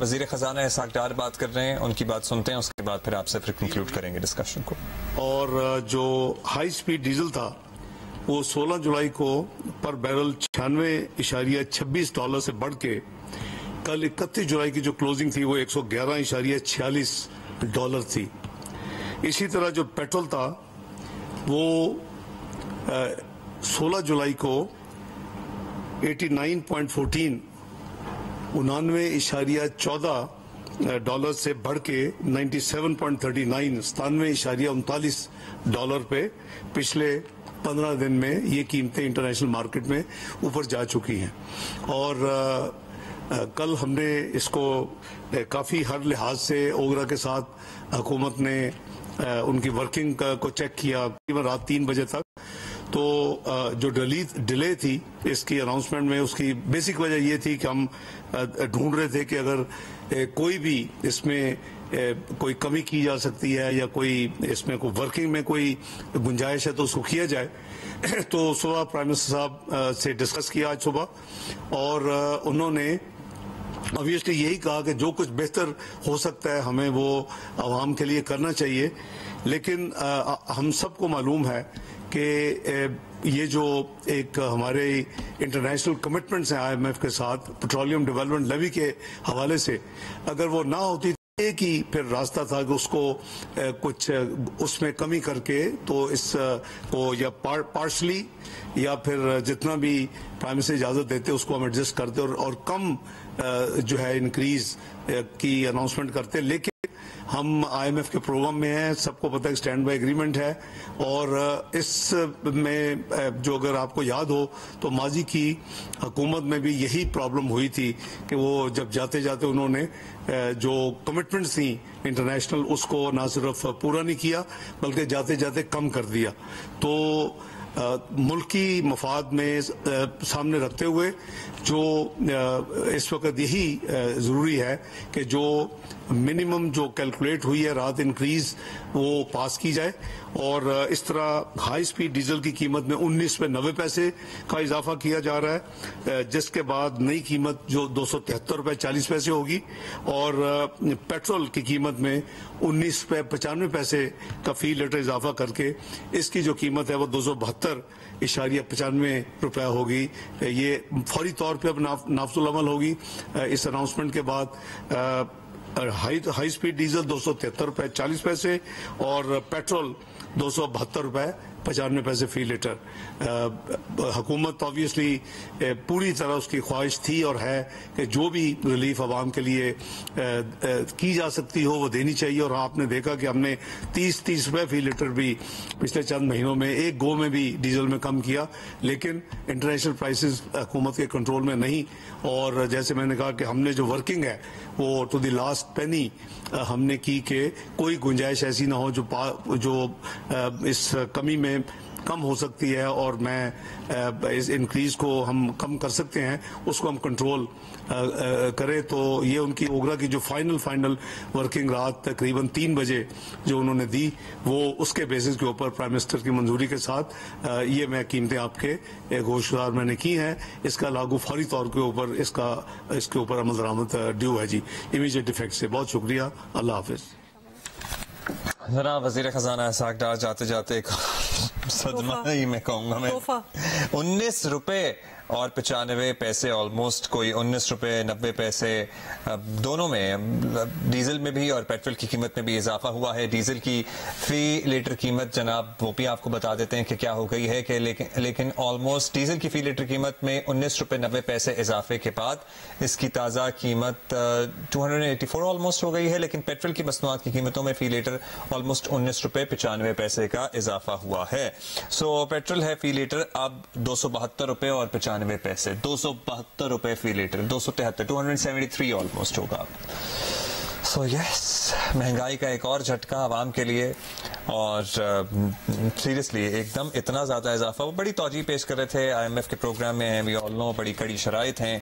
وزیر خزانہ اسحاق ڈار بات کر رہے ہیں، ان کی بات سنتے ہیں، اس کے بعد پھر آپ سے پھر کنکلوڈ کریں گے ڈسکشن کو. اور جو ہائی سپیڈ ڈیزل تھا وہ 16 جولائی کو پر بیرل $96.26 سے بڑھ کے کل 31 جولائی کی جو کلوزنگ تھی وہ $111.46 تھی. اسی طرح جو پیٹرول تھا وہ 16 جولائی کو 89.14 $99.14 سے بڑھ کے 97.39 $97.39 پہ پچھلے 15 دن میں یہ قیمتیں انٹرنیشنل مارکیٹ میں اوپر جا چکی ہیں. اور کل ہم نے اس کو کافی ہر لحاظ سے اوگرا کے ساتھ حکومت نے ان کی ورکنگ کو چیک کیا رات 3 بجے تک. تو جو ڈیلے تھی اس کی اناؤنسمنٹ میں، اس کی بیسک وجہ یہ تھی کہ ہم ڈھونڈ رہے تھے کہ اگر کوئی بھی اس میں کوئی کمی کی جا سکتی ہے یا کوئی اس میں کوئی ورکنگ میں کوئی گنجائش ہے تو اس کو کیا جائے. تو صبح پرائم منسٹر صاحب سے ڈسکس کیا آج صبح، اور انہوں نے obviously یہی کہا کہ جو کچھ بہتر ہو سکتا ہے ہمیں وہ عوام کے لیے کرنا چاہیے. لیکن ہم سب کو معلوم ہے کہ یہ جو ایک ہمارے انٹرنیشنل کمٹمنٹس ہیں IMF کے ساتھ پیٹرولیم ڈیولپمنٹ لیوی کے حوالے سے، اگر وہ نہ ہوتی ایک ہی پھر راستہ تھا کہ اس کو کچھ اس میں کمی کر کے تو اس کو یا پارشلی یا پھر جتنا بھی پرائم منسٹر اجازت دیتے اس کو ہم ایڈجسٹ کرتے اور کم جو ہے انکریز کی اناؤنسمنٹ کرتے. لیکن ہم IMF کے پروگرام میں ہیں، سب کو پتہ ہے اسٹینڈ بائی ایگریمنٹ ہے، اور اس میں جو اگر آپ کو یاد ہو تو ماضی کی حکومت میں بھی یہی پرابلم ہوئی تھی کہ وہ جب جاتے جاتے انہوں نے جو کمٹمنٹس تھیں انٹرنیشنل اس کو نہ صرف پورا نہیں کیا بلکہ جاتے جاتے کم کر دیا. تو ملکی مفاد میں سامنے رکھتے ہوئے جو اس وقت یہی ضروری ہے کہ جو منیمم جو کیلکولیٹ ہوئی ہے رات انکریز وہ پاس کی جائے. اور اس طرح ہائی سپیڈ ڈیزل کی قیمت میں 19.90 پیسے کا اضافہ کیا جا رہا ہے، جس کے بعد نئی قیمت جو $273.40 ہوگی، اور پیٹرول کی قیمت میں 19.95 پیسے کا فی لیٹر اضافہ کر کے اس کی جو قیمت ہے وہ $272.95 ہوگی. یہ فوری طور پہ اب نافذ العمل ہوگی اس اناؤنسمنٹ کے بعد. ہائی سپیڈ ڈیزل $273.40 اور پیٹرول $272.95 فی لیٹر. حکومت آبویسلی پوری طرح اس کی خواہش تھی اور ہے کہ جو بھی ریلیف عوام کے لیے کی جا سکتی ہو وہ دینی چاہیے. اور آپ نے دیکھا کہ ہم نے 30 روپے فی لیٹر بھی پچھلے چند مہینوں میں ایک گو میں بھی ڈیزل میں کم کیا، لیکن انٹرنیشنل پرائسز حکومت کے کنٹرول میں نہیں. اور جیسے میں نے کہا کہ ہم نے جو ورکنگ ہے وہ ٹو دی لاسٹ پینی ہم نے کی کہ کوئی گنجائش ایسی نہ ہو جو اس کمی میں کم ہو سکتی ہے اور میں اس انکریز کو ہم کم کر سکتے ہیں اس کو ہم کنٹرول کرے. تو یہ ان کی اوگرا کی جو فائنل ورکنگ رات تقریباً 3 بجے جو انہوں نے دی وہ اس کے بیسس کے اوپر پرائم منسٹر کی منظوری کے ساتھ یہ میں قیمتیں آپ کے گوشتدار میں نے کی ہیں. اس کا لاگو فوری طور کے اوپر اس کے اوپر عمل درآمد ڈیو ہے جی، امیجیٹ افیکٹ سے. بہت شکریہ، اللہ حافظ. جناب وزیر خزانہ اسحاق ڈار جاتے جاتے ایک صدمہ ہی میں کہوں گا میں 19 روپے اور 95 پیسے، آلموسٹ کوئی 19 روپے 90 پیسے دونوں میں، ڈیزل میں بھی اور پیٹرول کی قیمت میں بھی اضافہ ہوا ہے. ڈیزل کی فی لیٹر قیمت جناب وہ بھی آپ کو بتا دیتے ہیں کہ کیا ہو گئی ہے کہ لیکن آلموسٹ ڈیزل کی فی لیٹر قیمت میں 19 روپے 90 پیسے اضافے کے بعد اس کی تازہ قیمت 284 آلموسٹ ہو گئی ہے. لیکن پیٹرول کی مصنوعات کی قیمتوں میں فی لیٹر آلموسٹ 19 روپے 95 پیسے کا اضافہ ہوا ہے. سو پیٹرول ہے فی لیٹر اب 272 روپے اور 95 پیسے، 272 روپے فی لیٹر، 273 آلموسٹ ہوگا. سو یس، مہنگائی کا ایک اور جھٹکا عوام کے لیے، اور سیریسلی ایک دم اتنا زیادہ اضافہ. وہ بڑی توجہ پیش کر رہے تھے IMF کے پروگرام میں، وی آل نو بڑی کڑی شرائط ہیں.